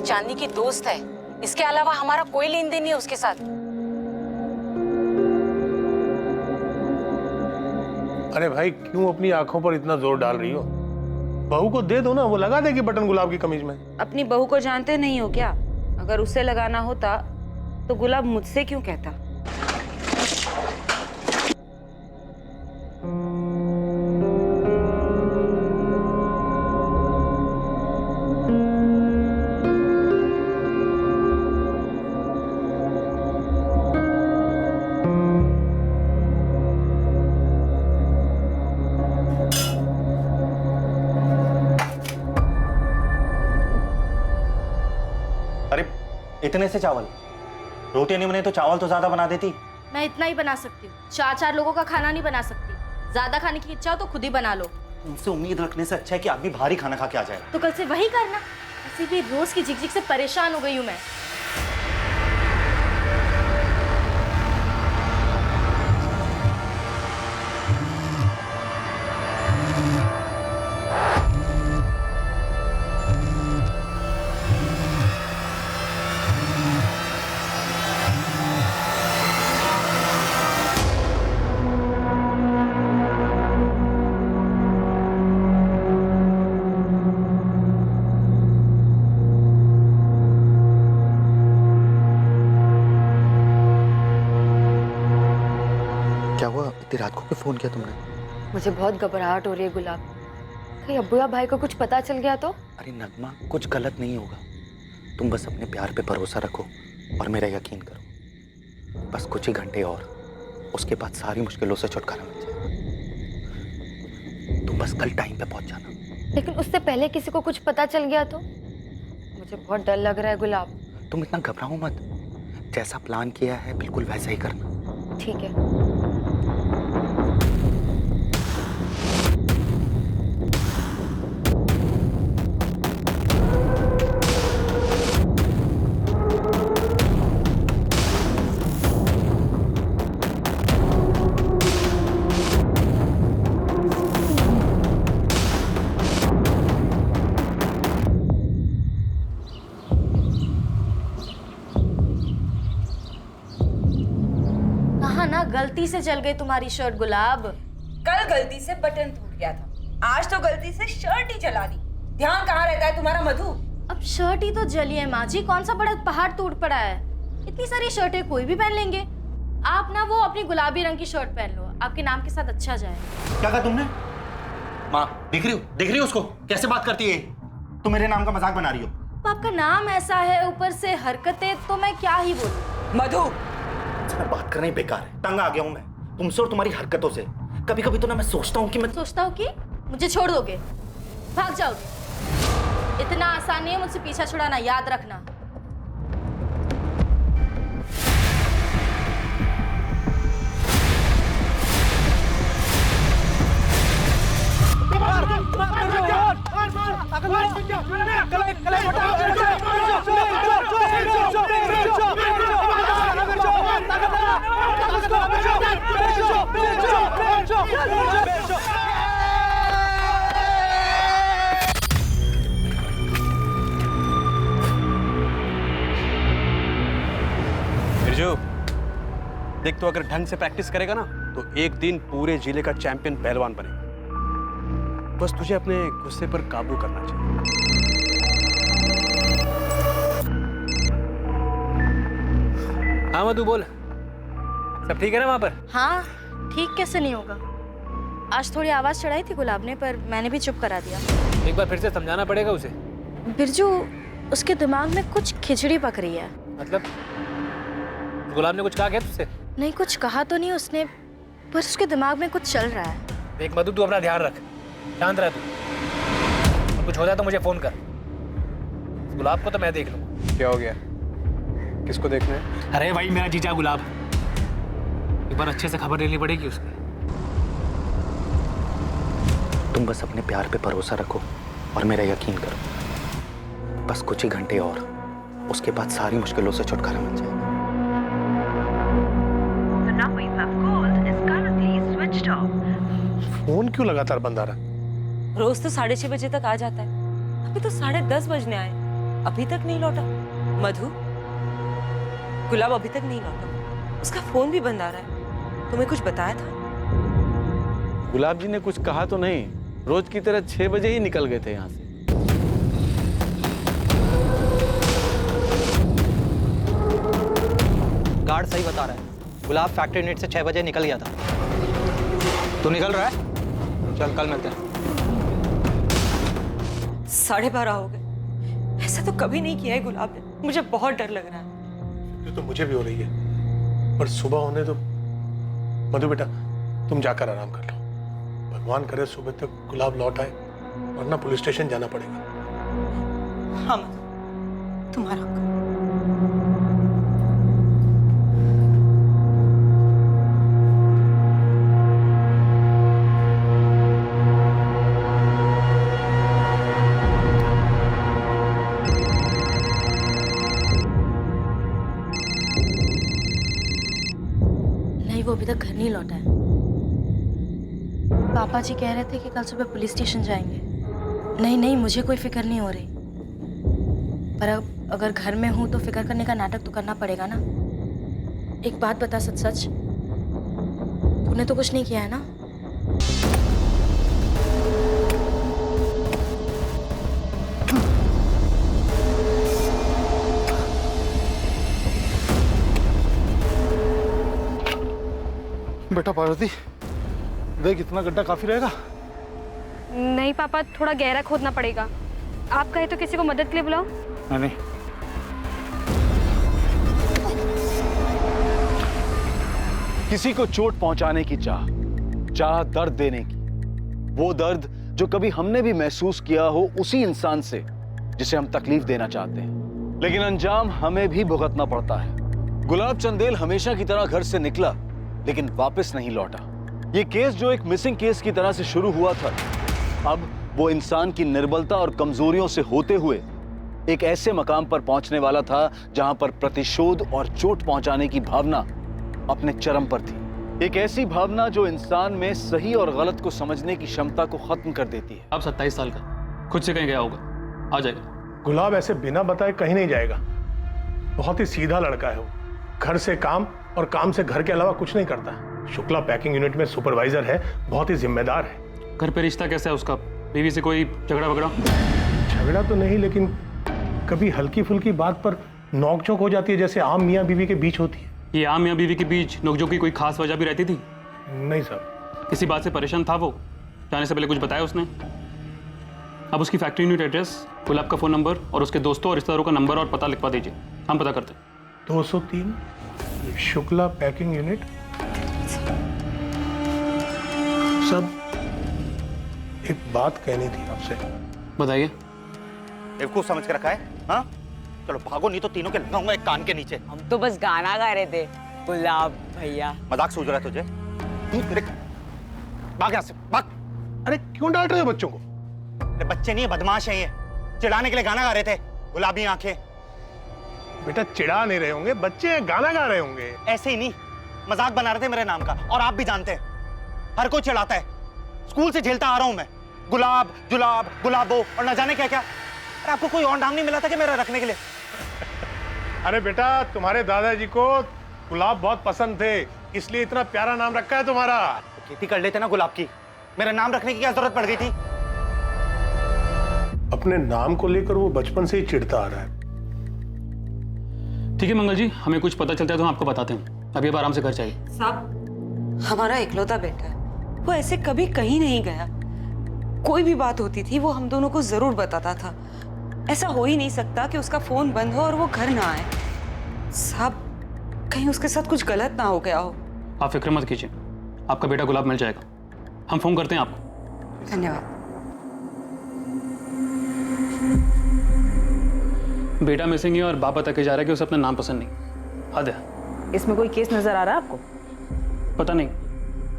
चांदनी की दोस्त है, इसके अलावा हमारा कोई लेन देन नहीं है उसके साथ। अरे भाई क्यों अपनी आंखों पर इतना जोर डाल रही हो? बहू को दे दो ना, वो लगा देगी बटन गुलाब की कमीज में। अपनी बहू को जानते नहीं हो क्या? अगर उसे लगाना होता तो गुलाब मुझसे क्यों कहता? अरे इतने से चावल, रोटी नहीं बने तो चावल तो ज्यादा बना देती। मैं इतना ही बना सकती हूँ, 4-4 लोगों का खाना नहीं बना सकती। ज्यादा खाने की इच्छा हो तो खुद ही बना लो। तुमसे उम्मीद रखने से अच्छा है कि आदमी भारी खाना खा के आ जाए। तो कल से वही करना। ऐसे भी रोज की झिकझिक से परेशान हो गई हूँ मैं। क्या हुआ? इतनी रात को क्यों फोन किया तुमने? मुझे बहुत घबराहट हो रही है गुलाब। कहीं अब्बू या भाई को कुछ पता चल गया तो? अरे नगमा, कुछ गलत नहीं होगा। तुम बस अपने प्यार पे भरोसा रखो और मेरा यकीन करो। बस कुछ ही घंटे और, उसके बाद सारी मुश्किलों से छुटकारा मिल जाएगा। तुम बस कल टाइम पे पहुंच जाना। लेकिन उससे पहले किसी को कुछ पता चल गया तो? मुझे बहुत डर लग रहा है गुलाब। तुम इतना घबराओ मत, जैसा प्लान किया है बिल्कुल वैसा ही करना। ठीक है। ना गलती से जल गई तुम्हारी शर्ट गुलाब। कल गलती से बटन टूट गया था, आज तो गलती से शर्ट ही जला दी। ध्यान कहाँ रहता है तुम्हारा मधु? अब शर्ट ही तो जली है माँ जी, कौन सा बड़ा पहाड़ टूट पड़ा है। इतनी सारी शर्टें कोई भी पहन लेंगे। आप ना वो अपनी गुलाबी रंग की शर्ट पहन लो, आपके नाम के साथ अच्छा जाए। क्या कहा तुमने? माँ देख रही हो उसको कैसे बात करती है? तुम मेरे नाम का मजाक बना रही हो। तो आपका नाम ऐसा है, ऊपर से हरकतें, तो मैं क्या ही बोलूं। मधु, बात करना ही बेकार है। तंग आ गया हूं मैं तुमसे और तुम्हारी हरकतों से। कभी कभी तो ना मैं सोचता हूँ कि मैं मुझे छोड़ दोगे, भाग जाओगे। इतना आसान नहीं है मुझसे पीछा छुड़ाना, याद रखना। बिरजू, देख तो अगर ढंग से प्रैक्टिस करेगा ना तो एक दिन पूरे जिले का चैंपियन पहलवान बनेगा। बस तुझे अपने गुस्से पर काबू करना चाहिए। हाँ मधु बोल, सब ठीक है ना वहां पर? हाँ ठीक कैसे नहीं होगा। आज थोड़ी आवाज चढ़ाई थी गुलाब ने, पर मैंने भी चुप करा दिया। एक बार फिर से समझाना पड़ेगा उसे। बिरजू, उसके दिमाग में कुछ खिचड़ी पक रही है। मतलब गुलाब ने कुछ कहा क्या तुझसे? नहीं, कुछ कहा तो नहीं उसने, पर उसके दिमाग में कुछ चल रहा है। देख मधु, तू अपना ध्यान रख, शांत रह तू। और कुछ हो जाए तो मुझे फोन कर। गुलाब को तो मैं देख लूंगा। क्या हो गया? किसको देखना है? अरे भाई मेरा जीजा गुलाब, एक बार अच्छे से खबर लेनी पड़ेगी उसकी। तुम बस अपने प्यार पे भरोसा रखो और मेरा यकीन करो। बस कुछ ही घंटे और, उसके बाद सारी मुश्किलों से छुटकारा मिल जाएगा। फोन क्यों लगातार बंद आ रहा है? रोज तो 6:30 बजे तक आ जाता है, अभी तो 10:30 बजने आए। अभी तक नहीं लौटा? मधु, गुलाब अभी तक नहीं लौटा, उसका फोन भी बंद आ रहा है। तुम्हें कुछ बताया था? गुलाब जी ने कुछ कहा तो नहीं, रोज की तरह 6 बजे ही निकल गए थे यहाँ से। गार्ड सही बता रहा है, गुलाब फैक्ट्री यूनिट से 6 बजे निकल गया था। तू निकल रहा है? चल कल मिलते हैं। 12:30 हो गए। ऐसा तो कभी नहीं किया है गुलाब ने। मुझे बहुत डर लग रहा है। ये तो मुझे भी हो रही है, पर सुबह होने तो। मधु बेटा, तुम जाकर आराम कर लो। भगवान करे सुबह तक गुलाब लौट आए, वरना पुलिस स्टेशन जाना पड़ेगा। हाँ मधु, तुम आराम करो। नहीं, वो अभी तक घर नहीं लौटा है। पापा जी कह रहे थे कि कल सुबह पुलिस स्टेशन जाएंगे। नहीं नहीं, मुझे कोई फिक्र नहीं हो रही, पर अब अगर घर में हूँ तो फिक्र करने का नाटक तो करना पड़ेगा ना। एक बात बता, सच सच, तूने तो कुछ नहीं किया है ना? बेटा पार्वती, देख इतना गड्ढा काफी रहेगा। नहीं पापा, थोड़ा गहरा खोदना पड़ेगा। आप कहे तो किसी को मदद के लिए बुलाओ। नहीं, किसी को चोट पहुंचाने की चाह दर्द देने की, वो दर्द जो कभी हमने भी महसूस किया हो उसी इंसान से जिसे हम तकलीफ देना चाहते हैं, लेकिन अंजाम हमें भी भुगतना पड़ता है। गुलाब चंदेल हमेशा की तरह घर से निकला लेकिन वापस नहीं लौटा। ये केस जो एक मिसिंग केस की तरह से शुरू हुआ था, अब वो इंसान की निर्बलता और कमजोरियों से होते हुए एक ऐसे मकाम पर पहुंचने वाला था जहां पर प्रतिशोध और चोट पहुंचाने की भावना अपने चरम पर थी। एक ऐसी भावना जो इंसान में सही और गलत को समझने की क्षमता को खत्म कर देती है। अब 27 साल का, खुद से कहीं गया होगा, आ जाएगा। गुलाब ऐसे बिना बताए कहीं नहीं जाएगा। बहुत ही सीधा लड़का है वो। घर से काम और काम से घर के अलावा कुछ नहीं करता। शुक्ला पैकिंग यूनिट में सुपरवाइजर है, बहुत ही जिम्मेदार है। घर पे रिश्ता कैसा है उसका? बीवी से कोई झगड़ा वगड़ा? झगड़ा तो नहीं, लेकिन कभी हल्की फुल्की बात पर नोकझोंक हो जाती है, जैसे आम मियाँ बीवी के बीच होती है। ये आम मियाँ बीवी के बीच नोकझोंक की कोई खास वजह भी रहती थी? नहीं सर। किसी बात से परेशान था वो? जाने से पहले कुछ बताया उसने? अब उसकी फैक्ट्री यूनिट एड्रेस, गुलाब का फोन नंबर और उसके दोस्तों और रिश्तेदारों का नंबर और पता लिखवा दीजिए, हम पता करते हैं। 203 शुक्ला पैकिंग यूनिट। सब एक बात कहनी थी आपसे। बताइए। बेवकूफ समझ के रखा है? हाँ, चलो भागो, नहीं तो तीनों के लगाऊंगा एक कान के नीचे। हम तो बस गाना गा रहे थे गुलाब भैया। मजाक सूझ रहा है तुझे? भाग यहाँ से, भाग। अरे क्यों डांट रहे हो बच्चों को? अरे बच्चे नहीं है, बदमाश है ये। चिढ़ाने के लिए गाना गा रहे थे, गुलाबी आंखें। बेटा चिढ़ा नहीं रहे होंगे, बच्चे गाना गा रहे होंगे। ऐसे ही नहीं, मजाक बना रहे थे मेरे नाम का, और आप भी जानते हैं हर कोई चिढ़ाता है। स्कूल से झेलता आ रहा हूं मैं, गुलाब जुलाब गुलाबो और न जाने क्या क्या। अरे आपको कोई और नाम नहीं मिला था कि मेरा रखने के लिए? अरे बेटा, तुम्हारे दादाजी को गुलाब बहुत पसंद थे, इसलिए इतना प्यारा नाम रखा है तुम्हारा। तो खेती कर लेते ना गुलाब की, मेरा नाम रखने की क्या जरूरत पड़ गई थी? अपने नाम को लेकर वो बचपन से ही चिढ़ता आ रहा है। ठीक है मंगल जी, हमें कुछ पता चलता है तो हम आपको बताते हैं। अभी आप आराम से घर जाइए। साहब, हमारा इकलौता बेटा है, वो ऐसे कभी कहीं नहीं गया। कोई भी बात होती थी वो हम दोनों को जरूर बताता था। ऐसा हो ही नहीं सकता कि उसका फोन बंद हो और वो घर ना आए। साहब, कहीं उसके साथ कुछ गलत ना हो गया हो। आप फिक्र मत कीजिए, आपका बेटा गुलाब मिल जाएगा। हम फोन करते हैं आपको। धन्यवाद। बेटा मिसिंग है और बाप बता के जा रहा है कि उसे अपना नाम पसंद नहीं। हद है। इसमें कोई केस नजर आ रहा है आपको? पता नहीं,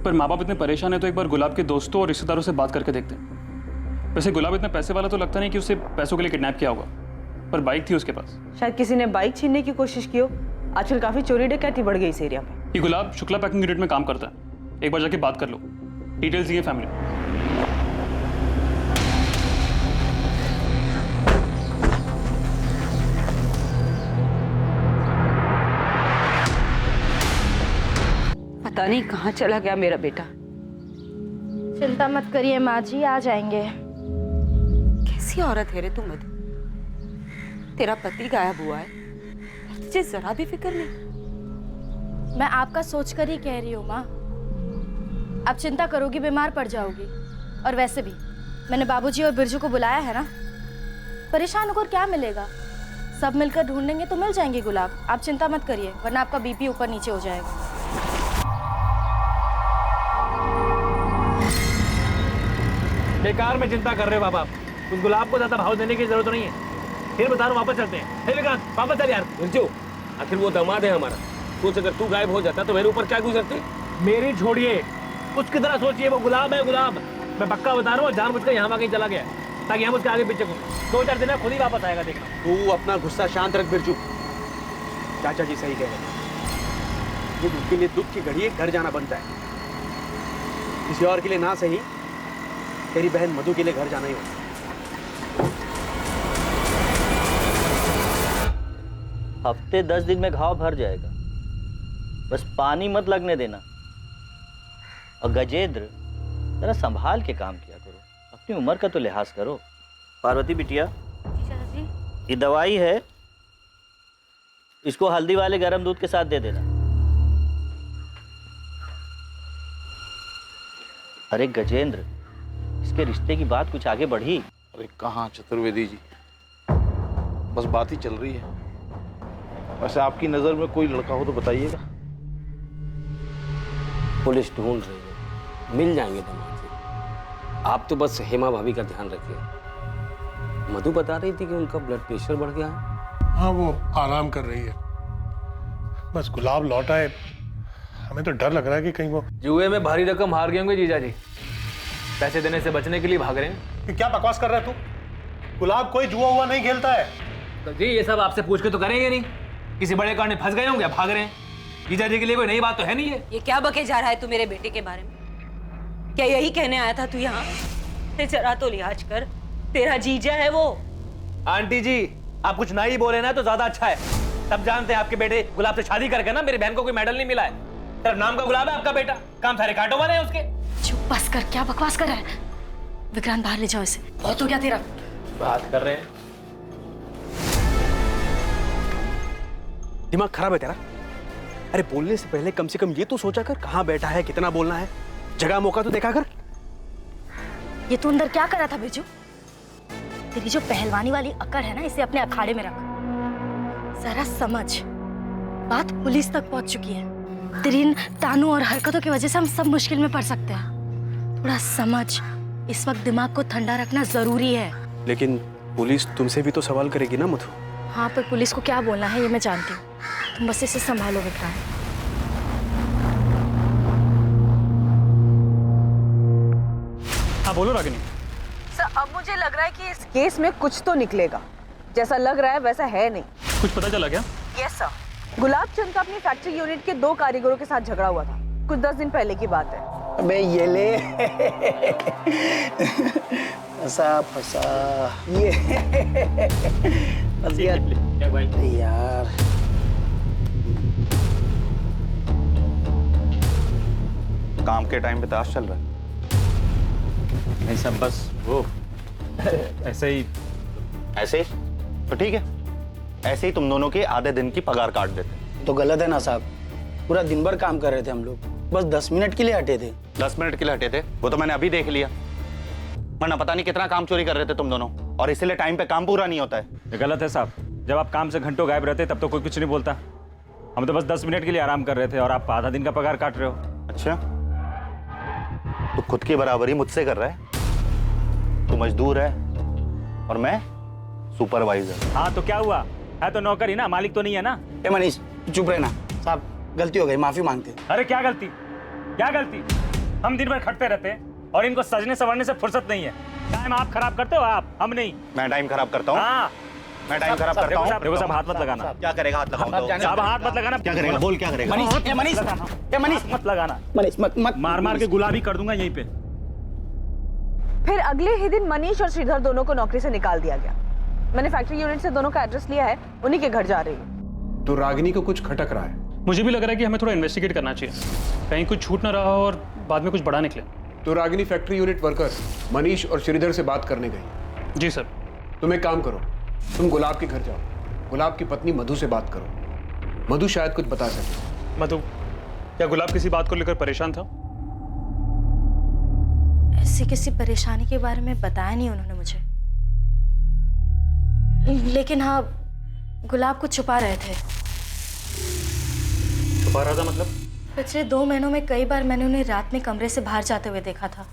पर माँ बाप इतने परेशान है तो एक बार गुलाब के दोस्तों और रिश्तेदारों से बात करके देखते हैं। वैसे गुलाब इतना पैसे वाला तो लगता नहीं कि उसे पैसों के लिए किडनैप किया होगा, पर बाइक थी उसके पास। शायद किसी ने बाइक छीनने की कोशिश की हो। आजकल काफी चोरी डकैती बढ़ गई इस एरिया पे। ये गुलाब शुक्ला पैकिंग यूनिट में काम करता है, एक बार जाके बात कर लो। डिटेल्स दिए फैमिली। पता नहीं कहाँ चला गया मेरा बेटा। चिंता मत करिए माँ जी, आ जाएंगे। कैसी औरत है रे तू मधु? तेरा पति गायब हुआ है, तुझे जरा भी फिक्र नहीं। मैं आपका सोच कर ही कह रही हूँ माँ। आप चिंता करोगी बीमार पड़ जाओगी। और वैसे भी मैंने बाबूजी और बिरजू को बुलाया है ना, परेशान होकर क्या मिलेगा? सब मिलकर ढूंढेंगे तो मिल जाएंगे गुलाब। आप चिंता मत करिए, वरना आपका बीपी ऊपर नीचे हो जाएगा। बेकार में चिंता कर रहे हो बाबा। उस गुलाब को ज्यादा भाव देने की जरूरत नहीं है। फिर बता रहा हूं, वापस चलते हैं। हे विक्रांत, वापस चल यार। बिरजू, आखिर वो दामाद है हमारा। सोच अगर तू गायब हो जाता तो मेरे ऊपर क्या गुजरती। मेरी छोड़िए, उसकी तरह सोचिए। वो गुलाब है, गुलाब। मैं पक्का बता रहा हूँ, जानबूझकर यहाँ वहाँ कहीं चला गया ताकि हम उसके आगे पीछे घूमें। 2-4 दिन में खुद ही वापस आएगा, देखना। तू अपना गुस्सा शांत रख बिरजू। चाचा जी सही कह रहे हैं। ये उनके लिए दुख की घड़ी है, घर जाना बनता है। किसी और के लिए ना सही, तेरी बहन मधु के लिए घर जाना ही होता है। हफ्ते 10 दिन में घाव भर जाएगा, बस पानी मत लगने देना। और गजेंद्र, जरा संभाल के काम किया करो, अपनी उम्र का तो लिहाज करो। पार्वती बिटिया, ये दवाई है, इसको हल्दी वाले गर्म दूध के साथ दे देना। अरे गजेंद्र, इसके रिश्ते की बात कुछ आगे बढ़ी? अरे कहाँ चतुर्वेदी जी, बस बात ही चल रही है। वैसे आपकी नजर में कोई लड़का हो तो बताइएगा। पुलिस ढूंढ रही है, मिल जाएंगे दामाद जी। आप तो बस हेमा भाभी का ध्यान रखिए। मधु बता रही थी कि उनका ब्लड प्रेशर बढ़ गया है। हाँ, वो आराम कर रही है। बस गुलाब लौट आए, हमें तो डर लग रहा है कि कहीं वो जुए में भारी रकम हार गए होंगे जीजा जी, पैसे देने से बचने के लिए भाग रहे हैं। ये क्या बकवास कर रहा है तू? गुलाब कोई जुआ हुआ नहीं खेलता है। तो जी ये सब आपसे पूछ के तो करेंगे नहीं। किसी बड़े कारण में फंस गए होंगे, भाग रहे हैं। जीजा जी के लिए कोई नई बात तो है नहीं है। ये क्या बके जा रहा है तू मेरे बेटे के बारे में? क्या यही कहने आया था तू यहाँ? ते जरा तो लिहाज कर, तेरा जीजा है वो। आंटी जी, आप कुछ ना ही बोले ना तो ज्यादा अच्छा है। सब जानते हैं आपके बेटे गुलाब से शादी करके ना मेरी बहन को कोई मेडल नहीं मिला है। सिर्फ नाम का गुलाब है आपका बेटा, काम सारे कांटों वाले हैं उसके। चुप बस कर, क्या बकवास कर रहा है? विक्रांत बाहर ले जाओ इसे, बहुत हो गया तेरा। बात कर रहे हैं। दिमाग खराब है तेरा? अरे बोलने से पहले कम से कम ये तो सोचा कर, कहाँ बैठा है, कितना बोलना है, जगह मौका तो देखा कर। ये तू अंदर क्या कर रहा था बिरजू? तेरी जो पहलवानी वाली अकड़ है ना, इसे अपने अखाड़े में रख। जरा समझ, बात पुलिस तक पहुंच चुकी है। तेरी इन तानों और हरकतों की वजह से हम सब मुश्किल में पड़ सकते हैं। थोड़ा समझ, इस वक्त दिमाग को ठंडा रखना जरूरी है। लेकिन पुलिस तुमसे भी तो सवाल करेगी ना मधु। हाँ, पर पुलिस को क्या बोलना है ये मैं जानती हूँ। तुम बस इसे संभालो विक्रांत। हाँ बोलो रागिनी। सर, अब मुझे लग रहा है कि इस केस में कुछ तो निकलेगा। जैसा लग रहा है वैसा है नहीं। कुछ पता चला क्या? Yes sir. गुलाब चंद का अपनी फैक्ट्री यूनिट के 2 कारीगरों के साथ झगड़ा हुआ था। कुछ 10 दिन पहले की बात है। अबे ये ले फंसा फंसा ये फंस गया यार। काम के टाइम पे ताश चल रहा है? नहीं सब बस वो ऐसे ही। ऐसे ही तो ठीक है, ऐसे ही तुम दोनों के आधे दिन की पगार काट देते। तो गलत है ना साहब, पूरा दिन भर काम कर रहे थे हम लोग, बस 10 मिनट के लिए हटे थे। 10 मिनट के लिए हटे थे, वो तो मैंने अभी देख लिया। वरना पता नहीं कितना काम चोरी कर रहे थे तुम दोनों, और इसीलिए टाइम पे काम पूरा नहीं होता है। ये गलत है साहब। जब आप काम से घंटों गायब रहते तब तो कोई कुछ नहीं बोलता। हम तो बस 10 मिनट के लिए आराम कर रहे थे और आप आधा दिन का पगार काट रहे हो। अच्छा, तो खुद की बराबरी मुझसे कर रहा है? तू मजदूर है और मैं सुपरवाइजर। हाँ तो क्या हुआ, है तो नौकर ही ना, मालिक तो नहीं है ना। ए मनीष चुप रहना। साहब गलती हो गई, माफी मांगते। अरे क्या गलती, क्या गलती? हम दिन भर खटते रहते हैं और इनको सजने संवरने से फुर्सत नहीं है। टाइम आप खराब करते हो, आप, हम नहीं। मैं टाइम खराब करता हूँ? हाँ मैं टाइम खराब करता हूँ? देखो साहब, हाथ मत लगाना। क्या करेगा? हाथ लगाऊं तो? साहब हाथ मत लगाना। क्या करेगा? बोल क्या करेगा? मनीष ए मनीष ए मनीष मत लगाना। मनीष मत मत मार मार के गुलाबी कर दूंगा यहीं पे। फिर अगले ही दिन मनीष और श्रीधर दोनों को नौकरी से निकाल दिया गया। मैंने फैक्ट्री यूनिट से दोनों का एड्रेस लिया है, उन्हीं के घर जा रही है। तो रागिनी को कुछ खटक रहा है। मुझे भी लग रहा है कि हमें थोड़ा इन्वेस्टिगेट करना चाहिए, कहीं कुछ छूट ना रहा हो और बाद में कुछ बड़ा निकले। तो Ragini factory unit workers Manish और श्रीधर से बात करने गई। जी सर। तुम एक काम करो, तुम गुलाब के घर जाओ, गुलाब की पत्नी मधु से बात करो, मधु शायद कुछ बता सके। मधु, क्या गुलाब किसी बात को लेकर परेशान था? ऐसी किसी परेशानी के बारे में बताया नहीं उन्होंने मुझे, लेकिन हाँ गुलाब को छुपा रहे थे। छुपा रहा था मतलब? पिछले 2 महीनों में कई बार मैंने उन्हें रात में कमरे से बाहर जाते हुए देखा था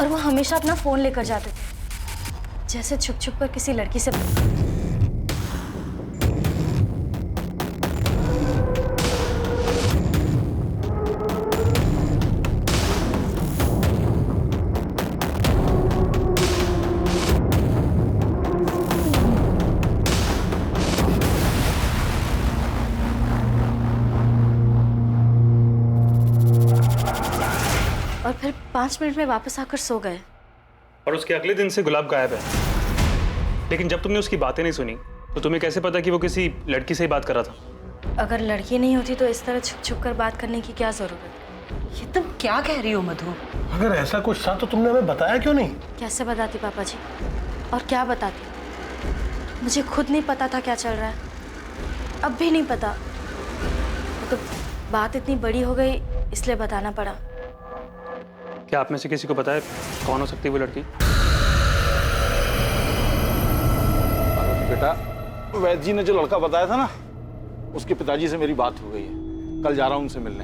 और वो हमेशा अपना फोन लेकर जाते थे, जैसे छुप छुप कर किसी लड़की से। और फिर 5 मिनट में वापस आकर सो गए। और उसके अगले दिन से गुलाब गायब है। लेकिन जब तुमने उसकी बातें नहीं सुनी तो तुम्हें कैसे पता कि वो किसी लड़की से ही बात कर रहा था? अगर लड़की नहीं होती तो इस तरह छुप छुप कर बात करने की क्या जरूरत? ये तुम क्या कह रही हो मधु? अगर ऐसा कुछ था तो तुमने हमें बताया क्यों नहीं? कैसे बताती पापा जी, और क्या बताती? मुझे खुद नहीं पता था क्या चल रहा है, अब भी नहीं पता। तो बात इतनी बड़ी हो गई इसलिए बताना पड़ा। क्या आप में से किसी को पता है कौन हो सकती है वो लड़की? बेटा, वैद्य जी ने जो लड़का बताया था ना, उसके पिताजी से मेरी बात हो गई है। कल जा रहा हूं उनसे मिलने।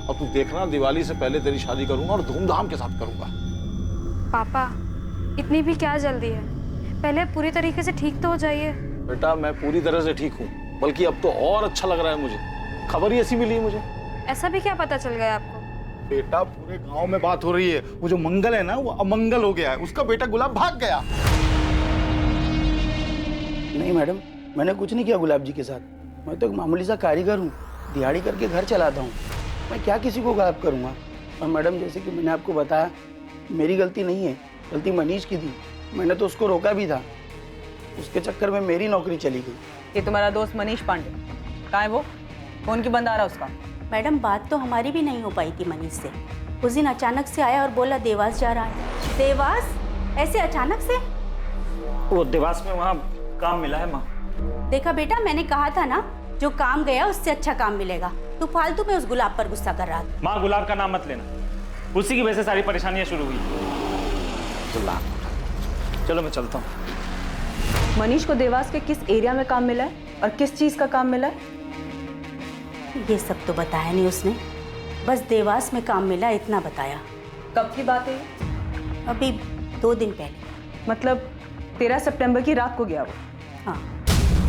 और तू देखना, दिवाली से पहले तेरी शादी करूंगा और धूमधाम के साथ करूंगा। पापा, इतनी भी क्या जल्दी है? पहले पूरी तरीके से ठीक तो हो जाइए। बेटा, मैं पूरी तरह से ठीक हूँ, बल्कि अब तो और अच्छा लग रहा है मुझे। खबर ही ऐसी मिली है मुझे। ऐसा भी क्या पता चल गया आपको? बेटा, पूरे गांव में बात हो रही है, वो जो मंगल है ना, वो अमंगल हो गया है। उसका बेटा गुलाब भाग गया। नहीं मैडम, मैंने कुछ नहीं किया गुलाब जी के साथ। मैं तो एक मामूली सा कारीगर हूँ, दिहाड़ी करके घर चलाता हूँ। मैं क्या किसी को गायब करूँगा? और मैडम, जैसे कि मैंने आपको बताया, मेरी गलती नहीं है, गलती मनीष की थी। मैंने तो उसको रोका भी था, उसके चक्कर में मेरी नौकरी चली गई। ये तुम्हारा दोस्त मनीष पांडे कहाँ है? वो फोन की बंद आ रहा उसका। मैडम, बात तो हमारी भी नहीं हो पाई थी मनीष से। उस दिन अचानक से आया और बोला देवास जा रहा है। देवास? ऐसे अचानक से? वो देवास में वहाँ काम मिला है माँ। देखा बेटा, मैंने कहा था ना, जो काम गया उससे अच्छा काम मिलेगा। तू फालतू में उस गुलाब पर गुस्सा कर रहा था। माँ, गुलाब का नाम मत लेना, उसी की वजह से सारी परेशानियाँ शुरू हुई। गुलाब, चलो मैं चलता हूँ। मनीष को देवास के किस एरिया में काम मिला है और किस चीज का काम मिला है? ये सब तो बताया नहीं उसने, बस देवास में काम मिला इतना बताया। कब की बात है? अभी 2 दिन पहले। मतलब 13 सितंबर की रात को गया वो? हाँ।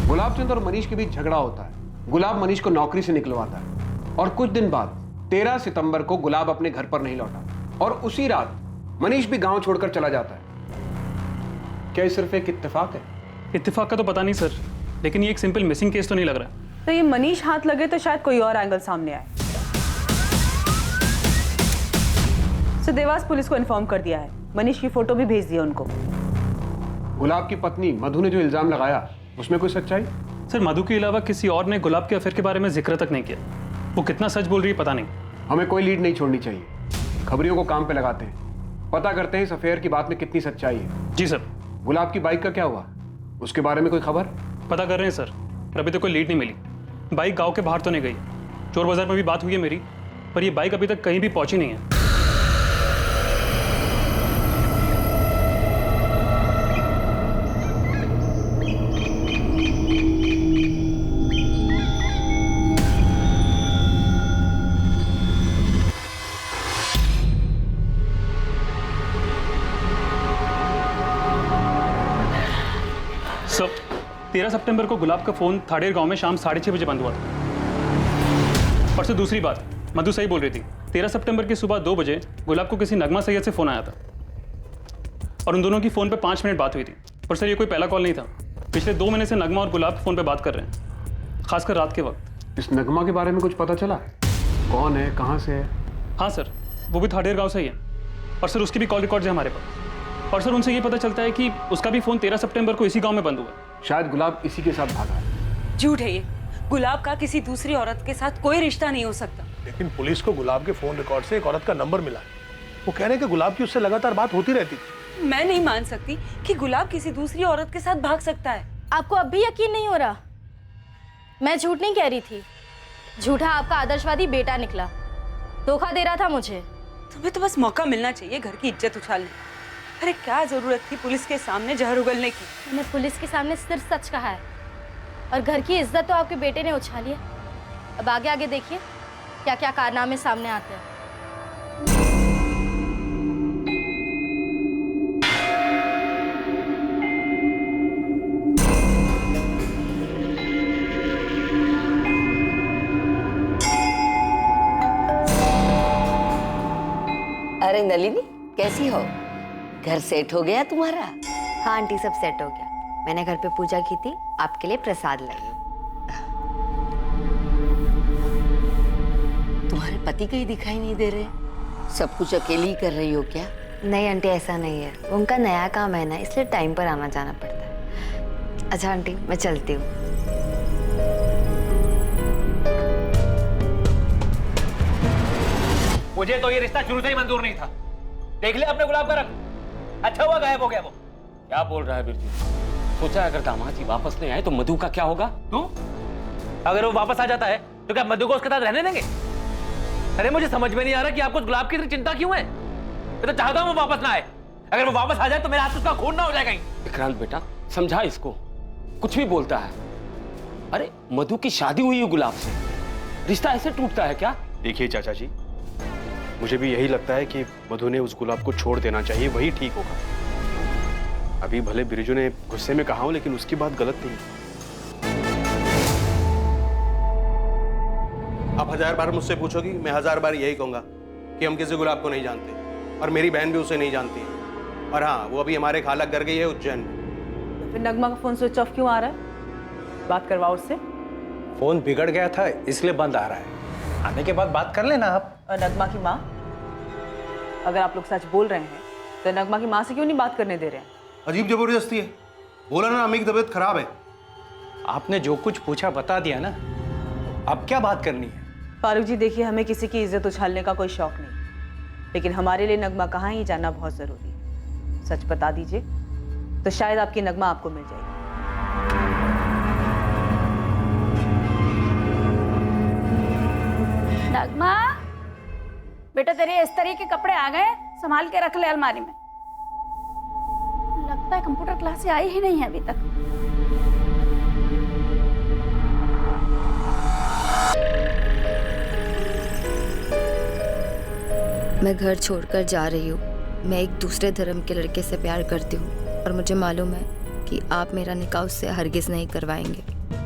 गुलाब चंद और मनीष के बीच झगड़ा होता है। गुलाब मनीष को नौकरी से निकलवाता है और कुछ दिन बाद 13 सितंबर को गुलाब अपने घर पर नहीं लौटा और उसी रात मनीष भी गांव छोड़कर चला जाता है। क्या ये सिर्फ एक इत्तेफाक है? इत्तेफाक का तो पता नहीं सर, लेकिन ये एक सिंपल मिसिंग केस तो नहीं लग रहा। तो ये मनीष हाथ लगे तो शायद कोई और एंगल सामने आए। तो देवास पुलिस को इन्फॉर्म कर दिया है, मनीष की फोटो भी भेज दी है उनको। गुलाब की पत्नी मधु ने जो इल्जाम लगाया, उसमें कोई सच्चाई? सर, मधु के अलावा किसी और ने गुलाब के अफेयर के बारे में जिक्र तक नहीं किया। वो कितना सच बोल रही है पता नहीं। हमें कोई लीड नहीं छोड़नी चाहिए। खबरियों को काम पे लगाते हैं, पता करते हैं इस अफेयर की बात में कितनी सच्चाई है। जी सर। गुलाब की बाइक का क्या हुआ? उसके बारे में कोई खबर? पता कर रहे हैं सर, अभी तो कोई लीड नहीं मिली। बाइक गांव के बाहर तो नहीं गई। चोर बाजार में भी बात हुई है मेरी, पर ये बाइक अभी तक कहीं भी पहुंची नहीं है। सब 13 सितंबर को गुलाब का फोन थाड़ेर गांव में शाम 6:30 बजे बंद हुआ था। और से दूसरी बात, मधु सही बोल रही थी। 13 सितंबर की सुबह 2 बजे गुलाब को किसी नगमा सैयद से फोन आया था और उन दोनों की फोन पे 5 मिनट बात हुई थी। पर सर, ये कोई पहला कॉल नहीं था। पिछले 2 महीने से नगमा और गुलाब फोन पे बात कर रहे हैं, खासकर रात के वक्त। इस नगमा के बारे में कुछ पता चला? कौन है, कहाँ से है? हाँ सर, वो भी थाड़ेर गाँव से ही है। और सर, उसकी भी कॉल रिकॉर्ड्स है हमारे पास। और सर, उनसे ये पता चलता है कि उसका भी फोन 13 सितंबर को इसी गांव में बंद हुआ। शायद गुलाब इसी के साथ भागा है। झूठ है ये। गुलाब का किसी दूसरी औरत के साथ कोई रिश्ता नहीं हो सकता। लेकिन पुलिस को गुलाब के फोन रिकॉर्ड से एक औरत का नंबर मिला है। वो कह रहे हैं कि गुलाब की उससे लगातार बात होती रहती थी। मैं नहीं मान सकती कि गुलाब किसी दूसरी औरत के साथ भाग सकता है। आपको अब भी यकीन नहीं हो रहा? मैं झूठ नहीं कह रही थी, झूठा आपका आदर्शवादी बेटा निकला, धोखा दे रहा था मुझे। तुम्हें तो बस मौका मिलना चाहिए घर की इज्जत उछालने। अरे क्या जरूरत थी पुलिस के सामने जहर उगलने की? मैंने पुलिस के सामने सिर्फ सच कहा है और घर की इज्जत तो आपके बेटे ने उछाली है। अब आगे आगे देखिए क्या क्या कारनामे सामने आते हैं। अरे नलिनी, कैसी हो? घर सेट हो गया तुम्हारा? हाँ आंटी, सब सेट हो गया। मैंने घर पे पूजा की थी, आपके लिए प्रसाद लाई हूँ। तुम्हारे पति कहीं दिखाई नहीं दे रहे? सब कुछ अकेली ही कर रही हो क्या? नहीं आंटी, ऐसा नहीं है, उनका नया काम है ना, इसलिए टाइम पर आना जाना पड़ता है। अच्छा आंटी, मैं चलती हूँ। मुझे तो ये रिश्ता शुरू से ही मंजूर नहीं था। देख ले अपने गुलाब का रंग, अच्छा हुआ गायब हो गया वो। क्या बोल रहा है बिरजू? सोचा अगर दामाद जी वापस नहीं आए तो मधु का क्या होगा? तू अगर वो वापस आ जाता है तो क्या मधु को उसके साथ रहने देंगे? अरे मुझे समझ में नहीं आ रहा कि आपको गुलाब की इतनी चिंता क्यों है। मैं तो चाहता हूं वो वापस ना आए। अगर वो वापस आ जाए तो मेरे हाथ से उसका खून ना हो जाए कहीं। विक्रांत बेटा, समझा इसको, कुछ भी बोलता है। अरे मधु की शादी हुई है गुलाब से, रिश्ता ऐसे टूटता है क्या? देखिए चाचा जी, मुझे भी यही लगता है कि मधु ने उस गुलाब को छोड़ देना चाहिए, वही ठीक होगा। अभी भले बिरजू ने गुस्से में कहा हो, लेकिन उसकी बात गलत नहीं। आप 1000 बार मुझसे पूछोगी, मैं 1000 बार यही कहूंगा कि हम किसी गुलाब को नहीं जानते और मेरी बहन भी उसे नहीं जानती है। और हाँ, वो अभी हमारे खाला घर गई है उज्जैन में। तो फिर नगमा का फोन स्विच ऑफ क्यों आ रहा है? बात करवाओ उससे। फोन बिगड़ गया था इसलिए बंद आ रहा है, आने के बाद बात कर लेना आप। और नगमा की माँ, अगर आप लोग सच बोल रहे हैं तो नगमा की माँ से क्यों नहीं बात करने दे रहे हैं? अजीब जबरदस्ती है। बोला ना अम्मी की तबीयत खराब है। आपने जो कुछ पूछा बता दिया ना, अब क्या बात करनी है? फारूक जी देखिए, हमें किसी की इज्जत उछालने का कोई शौक नहीं, लेकिन हमारे लिए नगमा कहाँ ही जानना बहुत जरूरी है। सच बता दीजिए तो शायद आपकी नगमा आपको मिल जाएगी। नगमा बेटा, तेरे इस तरह के कपड़े आ गए, संभाल के रख ले अलमारी में। लगता है कंप्यूटर क्लास से आई ही नहीं है अभी तक। मैं घर छोड़कर जा रही हूँ। मैं एक दूसरे धर्म के लड़के से प्यार करती हूँ और मुझे मालूम है कि आप मेरा निकाह उससे हरगिज़ नहीं करवाएंगे।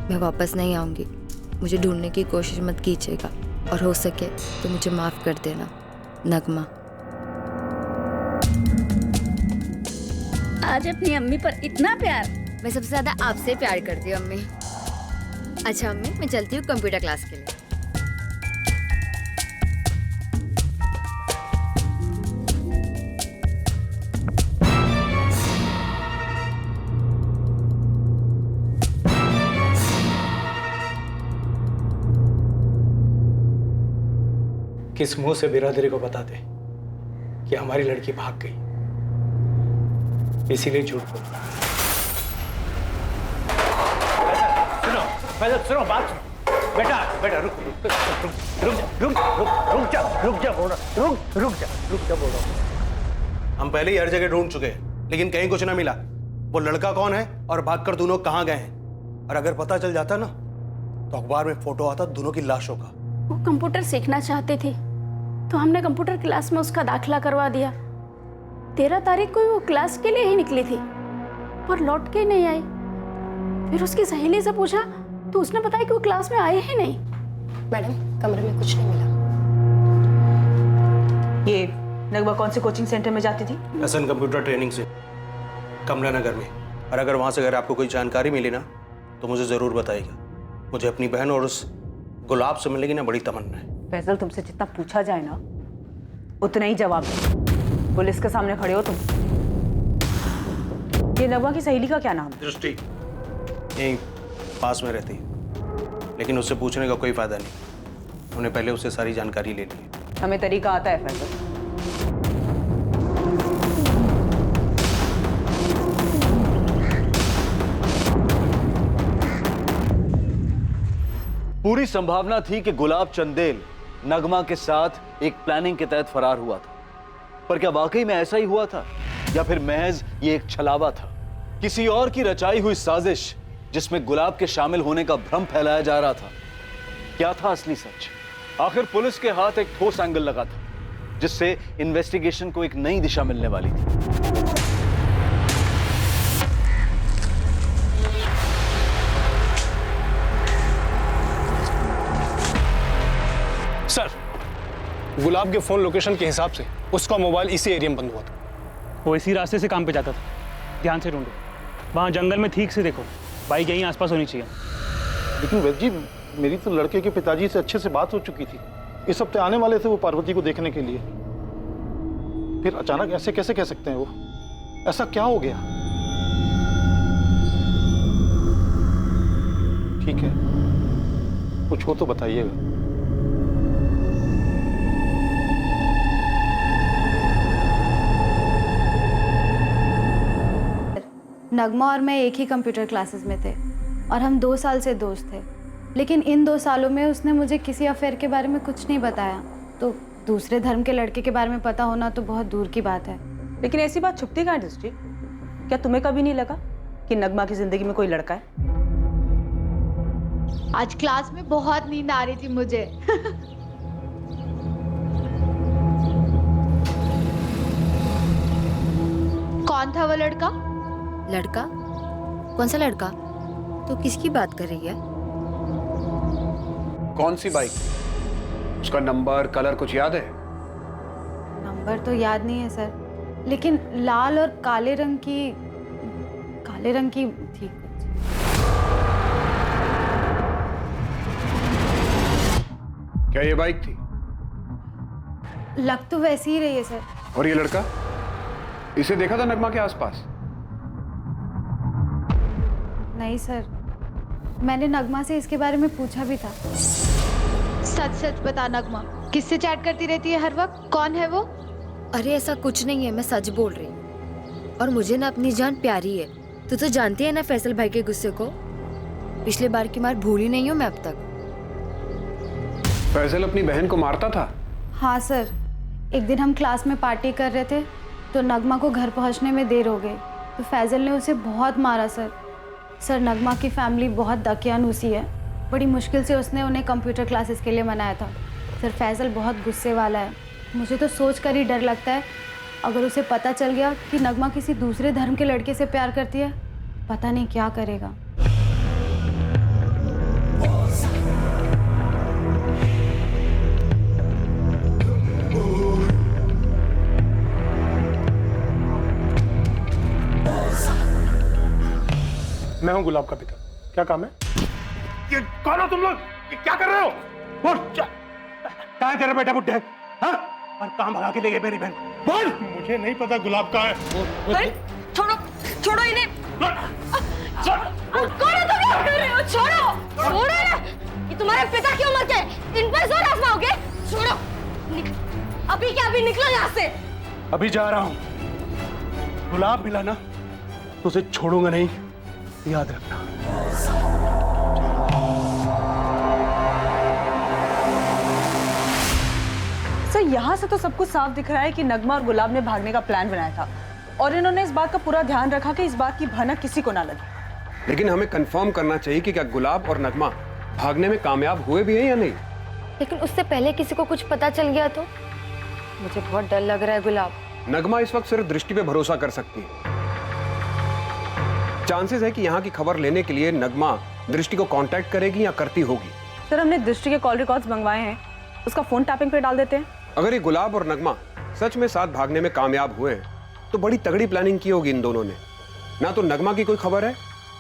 मैं वापस नहीं आऊँगी। मुझे ढूंढने की कोशिश मत कीजिएगा और हो सके तो मुझे माफ़ कर देना। नगमा। आज अपनी अम्मी पर इतना प्यार? मैं सबसे ज़्यादा आपसे प्यार करती हूँ अम्मी। अच्छा अम्मी, मैं चलती हूँ कंप्यूटर क्लास के लिए। किस मुंह से बिरादरी को बता दे कि हमारी लड़की भाग गई, इसीलिए झूठ बोल रहा है। सुनो बात सुनो। बेटा बेटा रुक रुक जा बोल रहा हूँ। हम पहले ही हर जगह ढूंढ चुके हैं, लेकिन कहीं कुछ ना मिला। वो लड़का कौन है और भागकर दोनों कहाँ गए हैं, और अगर पता चल जाता ना तो अखबार में फोटो आता दोनों की लाशों का। वो कंप्यूटर सीखना चाहती थी तो हमने कंप्यूटर क्लास में उसका दाखिला करवा दिया। 13 तारीख को वो क्लास के लिए ही निकली थी पर लौट के नहीं आई। फिर उसकी सहेली से पूछा तो उसने बताया कि वो क्लास में आए ही नहीं। मैडम, कमरे में कुछ नहीं मिला। ये नगमा कौन से कोचिंग सेंटर में जाती थी? एसएन कंप्यूटर ट्रेनिंग से, कमला नगर में। और अगर वहां से अगर आपको कोई जानकारी मिली ना तो मुझे जरूर बताइएगा। मुझे अपनी बहन और उस गुलाब से मिलेगी ना, बड़ी तमन्ना है। फैसल, तुमसे जितना पूछा जाए ना उतना ही जवाब दो। पुलिस के सामने खड़े हो तुम। ये नगमा की सहेली का क्या नाम है? दृष्टि, यहीं पास में रहती। लेकिन उससे पूछने का कोई फायदा नहीं। उन्हें पहले उससे सारी जानकारी ले ली है। हमें तरीका आता है फैजल। पूरी संभावना थी कि गुलाब चंदेल नगमा के साथ एक प्लानिंग के तहत फरार हुआ था, पर क्या वाकई में ऐसा ही हुआ था या फिर महज ये एक छलावा था, किसी और की रचाई हुई साजिश जिसमें गुलाब के शामिल होने का भ्रम फैलाया जा रहा था? क्या था असली सच? आखिर पुलिस के हाथ एक ठोस एंगल लगा था जिससे इन्वेस्टिगेशन को एक नई दिशा मिलने वाली थी। सर, गुलाब के फोन लोकेशन के हिसाब से उसका मोबाइल इसी एरिया में बंद हुआ था। वो इसी रास्ते से काम पे जाता था। ध्यान से ढूंढो, वहाँ जंगल में ठीक से देखो, बाइक यहीं आसपास होनी चाहिए। लेकिन वैद्य जी, मेरी तो लड़के के पिताजी से अच्छे से बात हो चुकी थी। इस हफ्ते आने वाले थे वो पार्वती को देखने के लिए, फिर अचानक ऐसे कैसे कह सकते हैं? वो ऐसा क्या हो गया? ठीक है, कुछ हो तो बताइएगा। नगमा और मैं एक ही कंप्यूटर क्लासेस में थे और हम 2 साल से दोस्त थे, लेकिन इन 2 सालों में उसने मुझे किसी अफेयर के बारे में कुछ नहीं बताया। तो दूसरे धर्म के लड़के के बारे में पता होना तो बहुत दूर की बात है। लेकिन ऐसी बात छुपती कहाँ दृष्टि? क्या तुम्हें कभी नहीं लगा कि नगमा की जिंदगी में कोई लड़का है? आज क्लास में बहुत नींद आ रही थी मुझे। कौन था वो लड़का? लड़का? कौन सा लड़का? तो किसकी बात कर रही है? कौन सी बाइक? उसका नंबर, कलर कुछ याद है? नंबर तो याद नहीं है सर, लेकिन लाल और काले रंग की थी कुछ। क्या ये बाइक थी? लग तो वैसी ही रही है सर। और ये लड़का? इसे देखा था नगमा के आसपास? नहीं सर, मैंने नगमा से इसके बारे में पूछा भी था। सच सच बता नगमा, किससे चैट करती रहती है हर वक्त? कौन है वो? अरे ऐसा कुछ नहीं है, मैं सच बोल रही हूँ। और मुझे ना अपनी जान प्यारी है। तू तो जानती है ना फैसल भाई के गुस्से को। पिछले बार की मार भूली नहीं हूँ मैं अब तक। फैसल अपनी बहन को मारता था? हाँ सर, एक दिन हम क्लास में पार्टी कर रहे थे तो नगमा को घर पहुँचने में देर हो गई तो फैजल ने उसे बहुत मारा सर। नगमा की फैमिली बहुत दकियानूसी है, बड़ी मुश्किल से उसने उन्हें कंप्यूटर क्लासेस के लिए मनाया था। सर फैजल बहुत गुस्से वाला है, मुझे तो सोच कर ही डर लगता है अगर उसे पता चल गया कि नगमा किसी दूसरे धर्म के लड़के से प्यार करती है, पता नहीं क्या करेगा। मैं हूं गुलाब का पिता, क्या काम है? ये कौन हो तुम लोग? ये क्या कर रहे हो? बोल, कहाँ है तेरा बेटा बुड्ढे? हाँ? और कहाँ भगा के ले गए मेरी बहन? बोल! मुझे नहीं पता गुलाब कहाँ है। अरे छोड़ो इन्हें। कौन है तुम? क्या कर रहे हो? छोड़ो ना। ये तुम्हारे पिता की उम्र के, इन पर जोर आजमाओगे? छोड़ो। अभी क्या? अभी निकलो यहाँ से। अभी जा रहा हूँ। गुलाब मिला ना तो उसे छोड़ूंगा नहीं, याद रखना। सर यहाँ से तो सब कुछ साफ दिख रहा है कि नगमा और गुलाब ने भागने का प्लान बनाया था और इन्होंने इस बात का पूरा ध्यान रखा कि इस बात की भनक किसी को ना लगे। लेकिन हमें कंफर्म करना चाहिए कि क्या गुलाब और नगमा भागने में कामयाब हुए भी हैं या नहीं। लेकिन उससे पहले किसी को कुछ पता चल गया तो? मुझे बहुत डर लग रहा है गुलाब। नगमा इस वक्त सिर्फ दृष्टि पे भरोसा कर सकती है। चांसेस है कि यहाँ की खबर लेने के लिए नगमा दृष्टि को कांटेक्ट करेगी या करती होगी। सर हमने दृष्टि के कॉल रिकॉर्ड्स मंगवाए हैं, उसका फोन टैपिंग पे डाल देते हैं। अगर ये गुलाब और नगमा सच में साथ भागने में कामयाब हुए हैं तो बड़ी तगड़ी प्लानिंग की होगी इन दोनों ने। ना तो नगमा की कोई खबर है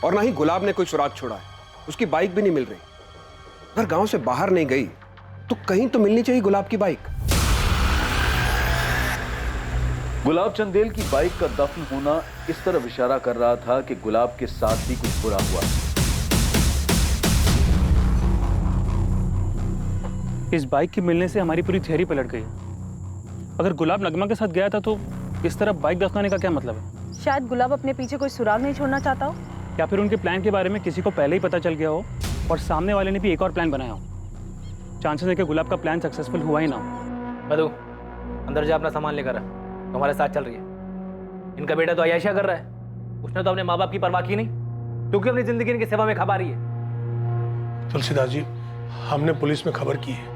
और ना ही गुलाब ने कोई सुराग छोड़ा है। उसकी बाइक भी नहीं मिल रही। अगर गांव से बाहर नहीं गई तो कहीं तो मिलनी चाहिए गुलाब की बाइक। गुलाब चंदेल की बाइक का दफन होना इस तरफ इशारा कर रहा था कि गुलाब के साथ भी कुछ बुरा हुआ। इस बाइक के मिलने से हमारी पूरी थियरी पलट गई। अगर गुलाब नगमा के साथ गया था तो इस तरह बाइक दफनाने का क्या मतलब है? शायद गुलाब अपने पीछे कोई सुराग नहीं छोड़ना चाहता हो, या फिर उनके प्लान के बारे में किसी को पहले ही पता चल गया हो और सामने वाले ने भी एक और प्लान बनाया हो। चांसेस है कि गुलाब का प्लान सक्सेसफुल हुआ ही ना हो। मधु, अंदर जा, अपना सामान लेकर आ, तुम्हारे साथ चल रही है। इनका बेटा तो अयाशा कर रहा है, उसने तो अपने माँ बाप की परवाह की नहीं, क्योंकि अपनी जिंदगी इनकी सेवा में खपा रही है। तुलसीदास जी, हमने पुलिस में खबर की है,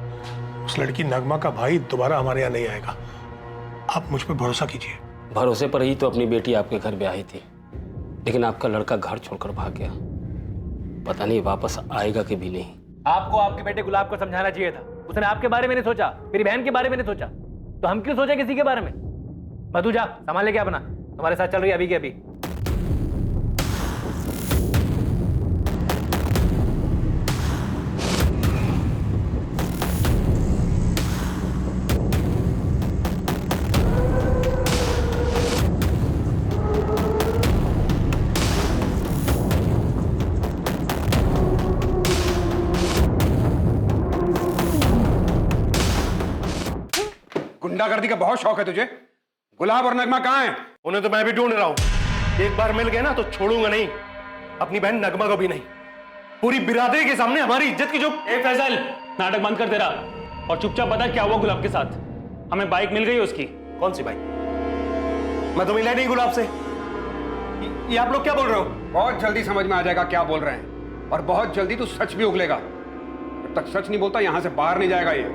उस लड़की नगमा का भाई दोबारा हमारे यहाँ नहीं आएगा। आप मुझ पर भरोसा कीजिए। भरोसे पर ही तो अपनी बेटी आपके घर ब्याही थी, लेकिन आपका लड़का घर छोड़कर भाग गया। पता नहीं वापस आएगा कि भी नहीं। आपको आपके बेटे गुलाब को समझाना चाहिए था। उसने आपके बारे में नहीं सोचा, मेरी बहन के बारे में नहीं सोचा, तो हम क्यों सोचे किसी के बारे में? मधु जा, सामान लेके अपना, तुम्हारे साथ चल रही है अभी के अभी। गुंडागर्दी का बहुत शौक है तुझे। गुलाब और नगमा कहाँ हैं? उन्हें तो मैं भी ढूंढ रहा हूं। एक बार मिल गए ना तो छोड़ूंगा नहीं, अपनी बहन नगमा को भी नहीं। पूरी बिरादरी के सामने हमारी इज्जत की जो। ए फैजल, नाटक बंद कर दे रहा और चुपचाप बता क्या हुआ गुलाब के साथ। हमें बाइक मिल गई है उसकी। कौन सी बाइक? मैं तो मिला नहीं गुलाब से। ये आप लोग क्या बोल रहे हो? बहुत जल्दी समझ में आ जाएगा क्या बोल रहे हैं, और बहुत जल्दी तू सच भी उगलेगा। जब तक सच नहीं बोलता यहां से बाहर नहीं जाएगा ये।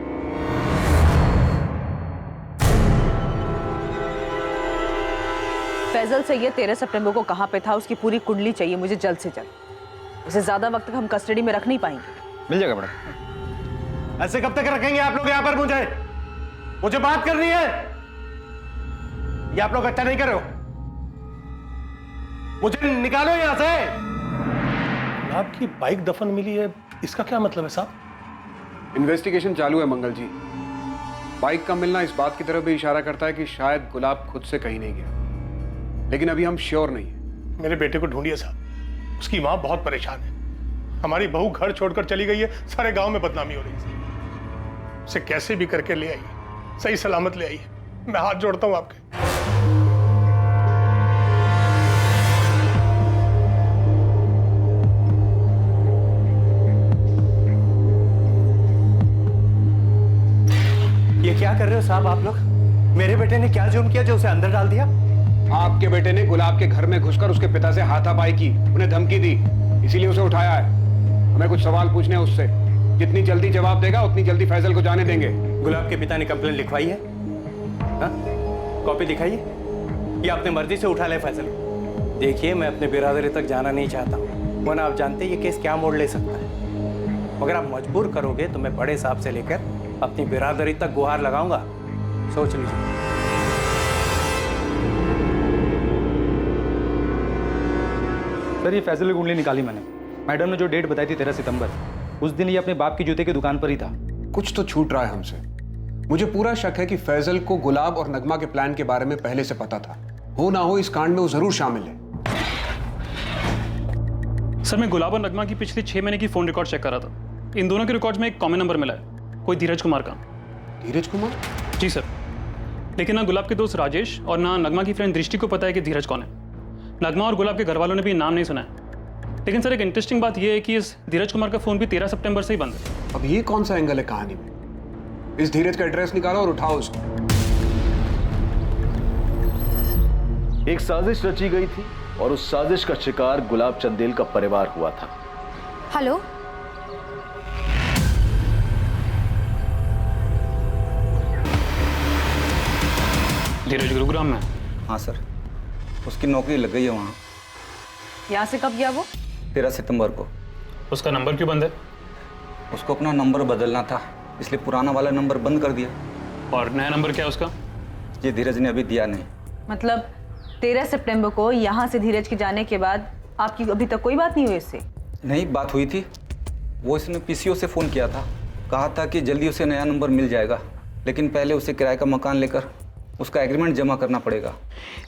फैजल से ये 13 सितंबर को कहाँ पे था उसकी पूरी कुंडली चाहिए मुझे जल्द से जल्द। इसे ज्यादा वक्त तक हम कस्टडी में रख नहीं पाएंगे। मिल जाएगा मैडम। ऐसे कब तक रखेंगे आप लोग यहाँ पर? मुझे बात करनी है। ये आप लोग अच्छा नहीं कर रहे हो, मुझे निकालो यहां से। आपकी बाइक दफन मिली है, इसका क्या मतलब है साहब? इन्वेस्टिगेशन चालू है मंगल जी। बाइक का मिलना इस बात की तरफ भी इशारा करता है कि शायद गुलाब खुद से कहीं नहीं गया, लेकिन अभी हम श्योर नहीं है। मेरे बेटे को ढूंढिए साहब, उसकी माँ बहुत परेशान है। हमारी बहू घर छोड़कर चली गई है, सारे गांव में बदनामी हो रही है। उसे कैसे भी करके ले आइए, सही सलामत ले आइए। मैं हाथ जोड़ता हूं आपके। ये क्या कर रहे हो साहब आप लोग? मेरे बेटे ने क्या जुर्म किया जो उसे अंदर डाल दिया? आपके बेटे ने गुलाब के घर में घुसकर उसके पिता से हाथापाई की, उन्हें धमकी दी, इसीलिए उसे उठाया है। हमें कुछ सवाल पूछने हैं उससे। जितनी जल्दी जवाब देगा उतनी जल्दी फैजल को जाने देंगे। गुलाब के पिता ने कंप्लेन लिखवाई है? कॉपी दिखाइए। ये अपने मर्जी से उठा ले फैजल। देखिए, मैं अपने बिरादरी तक जाना नहीं चाहता, वरना आप जानते हैं ये केस क्या मोड़ ले सकता है। अगर आप मजबूर करोगे तो मैं बड़े साहब से लेकर अपनी बिरादरी तक गुहार लगाऊंगा। सोच लीजिए। सर, ये फैजल की कुंडली निकाली मैंने। मैडम ने जो डेट बताई थी 13 सितंबर, उस दिन ये अपने बाप की जूते की दुकान पर ही था। कुछ तो छूट रहा है हमसे। मुझे पूरा शक है कि फैजल को गुलाब और नगमा के प्लान के बारे में पहले से पता था। हो ना हो इस कांड में वो जरूर शामिल है। सर, मैं गुलाब और नगमा की पिछले 6 महीने की फोन रिकॉर्ड चेक कर रहा था। इन दोनों के रिकॉर्ड्स में एक कॉमन नंबर मिला है, कोई धीरज कुमार का। धीरज कुमार? जी सर, लेकिन ना गुलाब के दोस्त राजेश और ना नगमा की फ्रेंड दृष्टि को पता है कि धीरज कौन है। नगमा और गुलाब के घर वालों ने भी नाम नहीं सुना है। लेकिन सर, एक इंटरेस्टिंग बात यह है कि इस धीरज कुमार का फोन भी 13 सितंबर से ही बंद है। अब ये कौन सा एंगल है कहानी में? इस धीरज का एड्रेस निकालो और उठाओ उसको। एक साजिश रची गई थी और उस साजिश का शिकार गुलाब चंदेल का परिवार हुआ था। हेलो, धीरज गुरुग्राम में? हाँ सर, उसकी नौकरी लग गई है वहाँ। यहाँ से कब गया वो? 13 सितंबर को। उसका नंबर क्यों बंद है? उसको अपना नंबर बदलना था, इसलिए पुराना वाला नंबर बंद कर दिया। और नया नंबर क्या है उसका? ये धीरज ने अभी दिया नहीं। मतलब 13 सितंबर को यहाँ से धीरज के जाने के बाद आपकी अभी तक कोई बात नहीं हुई इससे? नहीं, बात हुई थी। वो इसने पीसीओ से फ़ोन किया था, कहा था कि जल्दी उसे नया नंबर मिल जाएगा, लेकिन पहले उसे किराए का मकान लेकर उसका एग्रीमेंट जमा करना पड़ेगा।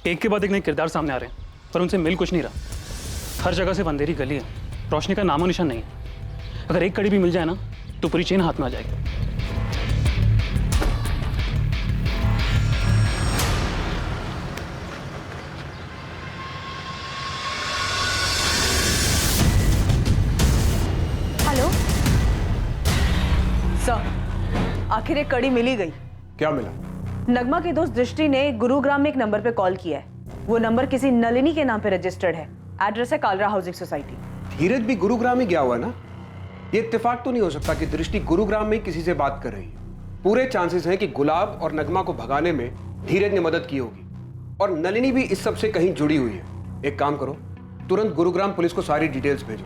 एक के बाद एक नए किरदार सामने आ रहे हैं, पर उनसे मिल कुछ नहीं रहा। हर जगह से अंधेरी गली है, रोशनी का नामो निशान नहीं है। अगर एक कड़ी भी मिल जाए ना तो पूरी चेन हाथ में आ जाएगी। आखिर एक कड़ी मिली गई। क्या मिला? नगमा की दोस्त दृष्टि ने गुरुग्राम में एक नंबर पे कॉल किया है। वो नंबर किसी नलिनी के नाम पे रजिस्टर्ड है। एड्रेस है कालरा हाउसिंग सोसाइटी। धीरज भी गुरुग्राम ही गया हुआ ना? ये इत्तेफाक तो नहीं हो सकता कि दृष्टि गुरुग्राम में किसी से बात कर रही है। पूरे चांसेस हैं कि गुलाब और नगमा को भगाने में धीरज ने मदद की होगी और नलिनी भी इस सब से कहीं जुड़ी हुई है। एक काम करो, तुरंत गुरुग्राम पुलिस को सारी डिटेल्स भेजो।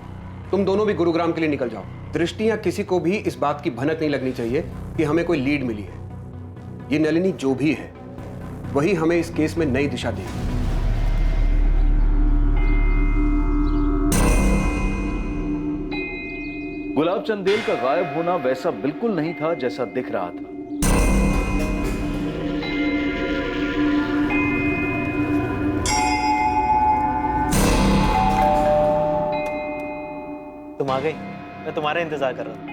तुम दोनों भी गुरुग्राम के लिए निकल जाओ। दृष्टि या किसी को भी इस बात की भनक नहीं लगनी चाहिए कि हमें कोई लीड मिली है। ये नलिनी जो भी है वही हमें इस केस में नई दिशा देगी। गुलाब चंदेल का गायब होना वैसा बिल्कुल नहीं था जैसा दिख रहा था। तुम आ गई, मैं तुम्हारा इंतजार कर रहा था।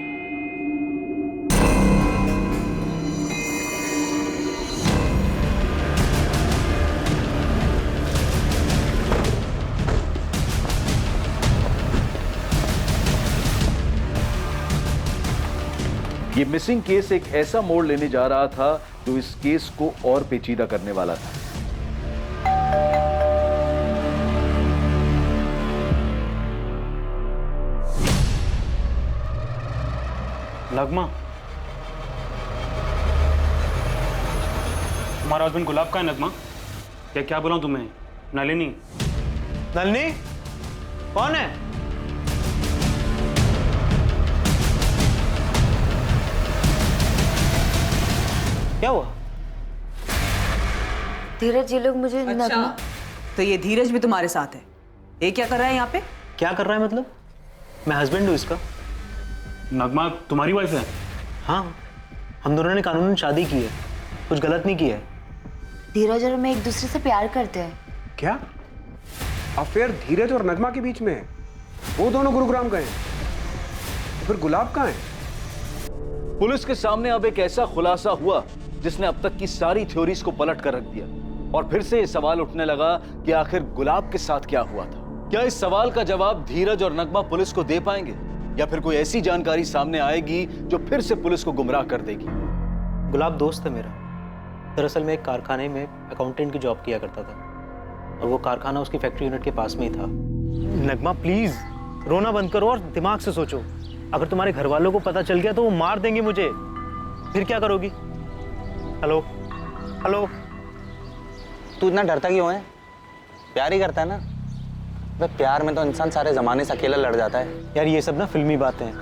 ये मिसिंग केस एक ऐसा मोड़ लेने जा रहा था जो इस केस को और पेचीदा करने वाला था। नगमा, तुम्हारा हस्बैंड गुलाब का है नगमा? क्या बोला तुम्हें? नलिनी? नलिनी कौन है? क्या हुआ? धीरज, ये लोग मुझे अच्छा, तो ये धीरज भी तुम्हारे साथ है? ये क्या कर रहा है यहाँ पे? क्या कर रहा है मतलब? मैं हस्बैंड हूँ इसका। नगमा तुम्हारी वाइफ है? हाँ, हम दोनों ने कानूनन शादी की है, कुछ गलत नहीं किया है। धीरज और मैं एक दूसरे से प्यार करते हैं। क्या अफेयर धीरज और नगमा के बीच में है? वो दोनों गुरुग्राम गए हैं, तो फिर गुलाब कहाँ है? पुलिस के सामने अब एक ऐसा खुलासा हुआ जिसने अब तक की सारी थ्योरीज को पलट कर रख दिया और फिर से ये सवाल उठने लगा कि आखिर गुलाब के साथ क्या हुआ था। क्या इस सवाल का जवाब धीरज और नगमा पुलिस को दे पाएंगे या फिर कोई ऐसी जानकारी सामने आएगी जो फिर से पुलिस को गुमराह कर देगी? गुलाब दोस्त है मेरा। दरअसल मैं एक कारखाने में अकाउंटेंट की जॉब किया करता था और वो कारखाना उसकी फैक्ट्री यूनिट के पास में ही था। नगमा प्लीज रोना बंद करो और दिमाग से सोचो। अगर तुम्हारे घर वालों को पता चल गया तो वो मार देंगे मुझे, फिर क्या करोगी? Hello hello. तू इतना डरता क्यों है? प्यार ही करता है ना? भाई प्यार में तो इंसान सारे जमाने से अकेला लड़ जाता है। यार ये सब ना फिल्मी बातें हैं।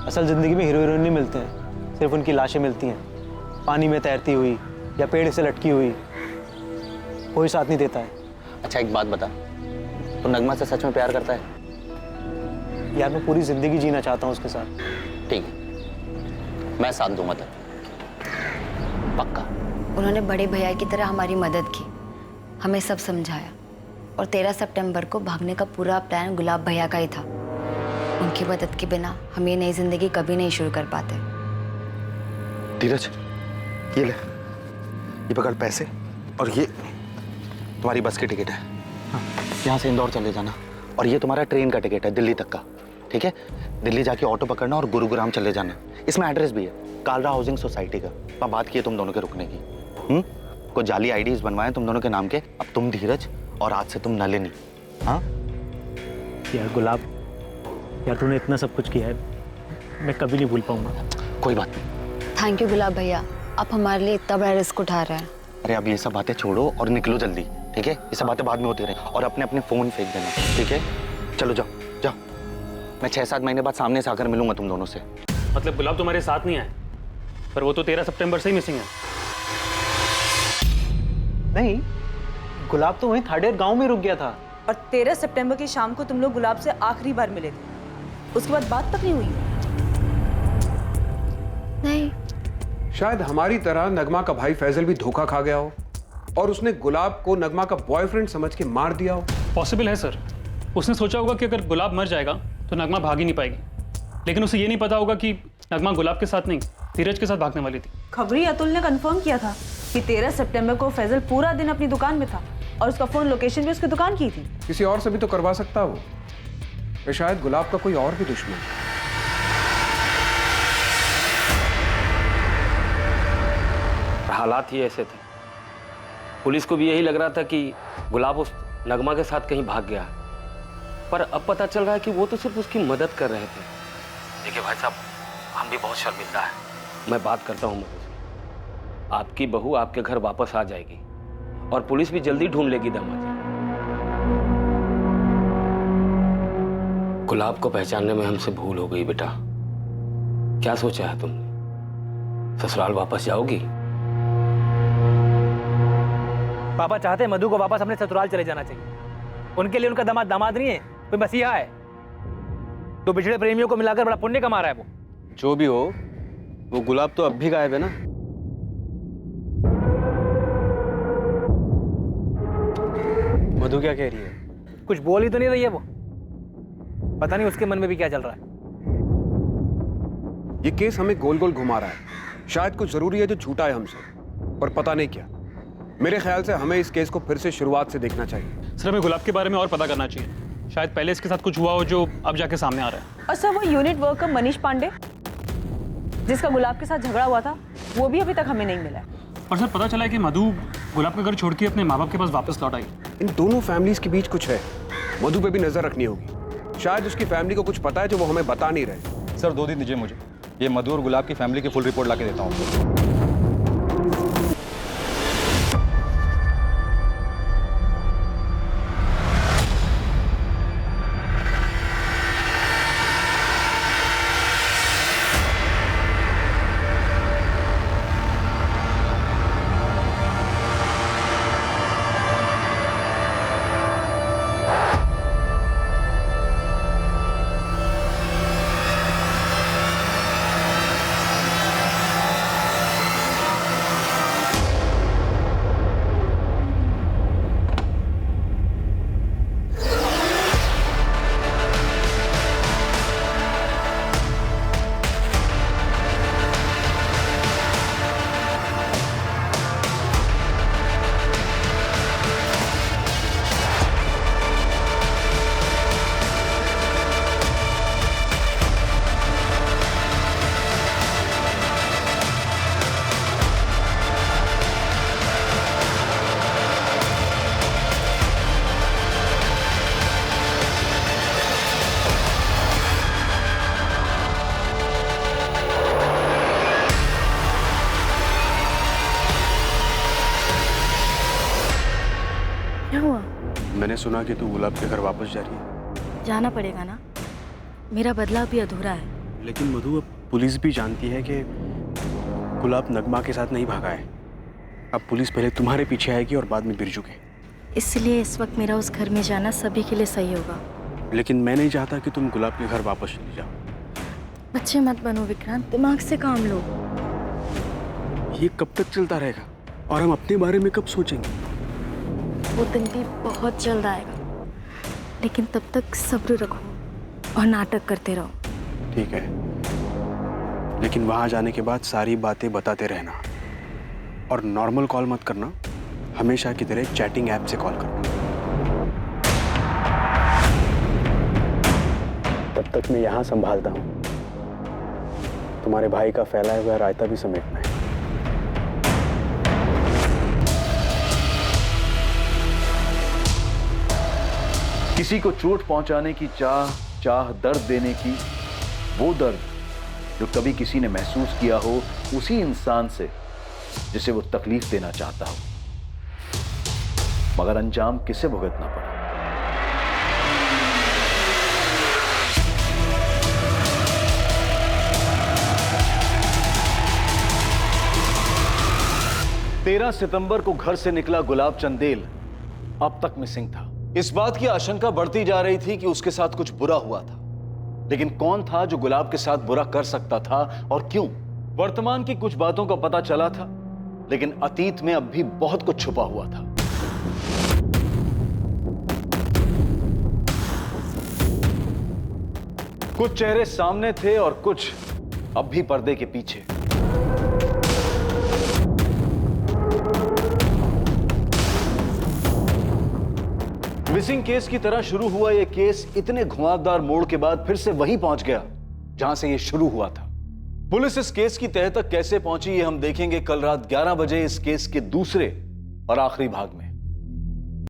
असल जिंदगी में हीरो हीरोइन नहीं मिलते हैं, सिर्फ उनकी लाशें मिलती हैं, पानी में तैरती हुई या पेड़ से लटकी हुई। कोई साथ नहीं देता है। अच्छा एक बात बता, तो नगमा से सच में प्यार करता है? यार मैं पूरी जिंदगी जीना चाहता हूँ उसके साथ। ठीक है, मैं साथ दूंगा तेरा, पक्का। उन्होंने बड़े भैया की तरह हमारी मदद की, हमें सब समझाया और 13 सितंबर को भागने का पूरा प्लान गुलाब भैया का ही था। उनकी मदद के बिना हम ये नई जिंदगी कभी नहीं शुरू कर पाते। धीरज, ये ले, ये पकड़ पैसे और ये तुम्हारी बस की टिकट है। हाँ, यहाँ से इंदौर चले जाना और ये तुम्हारा ट्रेन का टिकट है दिल्ली तक का। ठीक है, दिल्ली जाके ऑटो पकड़ना और गुरुग्राम चले जाना। इसमें एड्रेस भी है, कालरा हाउसिंग सोसाइटी का। वहाँ बात की है तुम दोनों के रुकने की। कोई जाली आईडीज बनवाए तुम दोनों के नाम के। अब तुम धीरज और आज से तुम नलिनी। हाँ यार गुलाब, यार तूने इतना सब कुछ किया है, मैं कभी नहीं भूल पाऊंगा। कोई बात नहीं। थैंक यू गुलाब भैया, आप हमारे लिए इतना बड़ा रिस्क उठा रहे हैं। अरे अब ये सब बातें छोड़ो और निकलो जल्दी, ठीक है? ये सब बातें बाद में होती रहे और अपने अपने फोन फेंक देना, ठीक है? चलो जाओ जाओ, मैं 6-7 महीने बाद सामने से आकर मिलूंगा तुम दोनों से। मतलब गुलाब तुम्हारे साथ नहीं आए, पर वो तो 13 सितंबर से ही मिसिंग है। नहीं, गुलाब तो वहीं थाडेर गांव में रुक गया था। और 13 सितंबर की शाम को तुम लोग गुलाब से आखिरी बार मिले थे, उसके बाद बात तक नहीं हुई? नहीं। शायद हमारी तरह नगमा का भाई फैजल भी धोखा खा गया हो और उसने गुलाब को नगमा का बॉयफ्रेंड समझ के मार दिया हो। पॉसिबल है सर। उसने सोचा होगा कि अगर गुलाब मर जाएगा तो नगमा भाग ही नहीं पाएगी, लेकिन उसे ये नहीं पता होगा कि नगमा गुलाब के साथ नहीं, धीरज के साथ भागने वाली थी। खबरी अतुल ने कंफर्म किया था कि 13 सितंबर को फैजल पूरा दिन अपनी दुकान में था और उसका फोन लोकेशन भी उसकी दुकान की थी। किसी और से भी तो करवा सकता वो, या शायद गुलाब का कोई और भी दुश्मन। हालात ही ऐसे थे। पुलिस को भी यही लग रहा था कि गुलाब उस नगमा के साथ कहीं भाग गया है, पर अब पता चल रहा है कि वो तो सिर्फ उसकी मदद कर रहे थे। देखिए भाई साहब, हम भी बहुत शर्मिंदा है। मैं बात करता हूँ मधु से। आपकी बहू आपके घर वापस आ जाएगी और पुलिस भी जल्दी ढूंढ लेगी दामाद जी। गुलाब को पहचानने में हमसे भूल हो गई बेटा। क्या सोचा है तुमने? ससुराल वापस जाओगी? पापा चाहते हैं मधु को वापस अपने ससुराल चले जाना चाहिए। उनके लिए उनका दामाद नहीं है, कोई मसीहा है। तो बिछड़े प्रेमियों को मिलाकर बड़ा पुण्य कमा रहा है वो। जो भी हो, वो गुलाब तो अब भी गायब है ना। मधु क्या कह रही है? कुछ बोल ही तो नहीं रही है वो। पता नहीं उसके मन में भी क्या चल रहा है। ये केस हमें गोल गोल घुमा रहा है। शायद कुछ जरूरी है जो छूटा है हमसे, पर पता नहीं क्या। मेरे ख्याल से हमें इस केस को फिर से शुरुआत से देखना चाहिए। सर, हमें गुलाब के बारे में और पता करना चाहिए। शायद पहले इसके साथ कुछ हुआ हो जो अब जाके सामने आ रहा है। और सर, वो यूनिट वर्कर मनीष पांडे जिसका गुलाब के साथ झगड़ा हुआ था, वो भी अभी तक हमें नहीं मिला है। पर सर, पता चला है कि मधु गुलाब का घर छोड़ के अपने माँ बाप के पास वापस लौट आई। इन दोनों फैमिलीज के बीच कुछ है। मधु पे भी नजर रखनी होगी। शायद उसकी फैमिली को कुछ पता है जो वो हमें बता नहीं रहे। सर 2 दिन दीजिए मुझे, ये मधु और गुलाब की फैमिली की फुल रिपोर्ट लाके देता हूँ। क्या हुआ? मैंने सुना कि तू गुलाब के घर वापस जा रही है। जाना पड़ेगा ना, मेरा बदला अभी अधूरा है। लेकिन मधु, अब पुलिस भी जानती है कि गुलाब नगमा के साथ नहीं भागा है। अब पुलिस पहले तुम्हारे पीछे आएगी और बाद में बिरजू के। इसलिए इस वक्त मेरा उस घर में जाना सभी के लिए सही होगा। लेकिन मैं नहीं चाहता कि तुम गुलाब के घर वापस चली जाओ। बच्चे मत बनो विक्रांत, दिमाग से काम लो। ये कब तक चलता रहेगा और हम अपने बारे में कब सोचेंगे? वो दिन भी बहुत जल्द आएगा, लेकिन तब तक सब्र रखो और नाटक करते रहो। ठीक है, लेकिन वहां जाने के बाद सारी बातें बताते रहना और नॉर्मल कॉल मत करना, हमेशा की तरह चैटिंग ऐप से कॉल करना। तब तक मैं यहाँ संभालता हूँ, तुम्हारे भाई का फैलाया हुआ रायता भी समेटना है। किसी को चोट पहुंचाने की चाह दर्द देने की, वो दर्द जो कभी किसी ने महसूस किया हो उसी इंसान से जिसे वो तकलीफ देना चाहता हो, मगर अंजाम किसे भुगतना पड़ा। तेरह सितंबर को घर से निकला गुलाब चंदेल अब तक मिसिंग था। इस बात की आशंका बढ़ती जा रही थी कि उसके साथ कुछ बुरा हुआ था, लेकिन कौन था जो गुलाब के साथ बुरा कर सकता था और क्यों? वर्तमान की कुछ बातों का पता चला था, लेकिन अतीत में अब भी बहुत कुछ छुपा हुआ था। कुछ चेहरे सामने थे और कुछ अब भी पर्दे के पीछे। मिसिंग केस की तरह शुरू हुआ यह केस इतने घुमावदार मोड़ के बाद फिर से वहीं पहुंच गया जहां से यह शुरू हुआ था। पुलिस इस केस की तह तक कैसे पहुंची ये हम देखेंगे कल रात 11 बजे इस केस के दूसरे और आखिरी भाग में।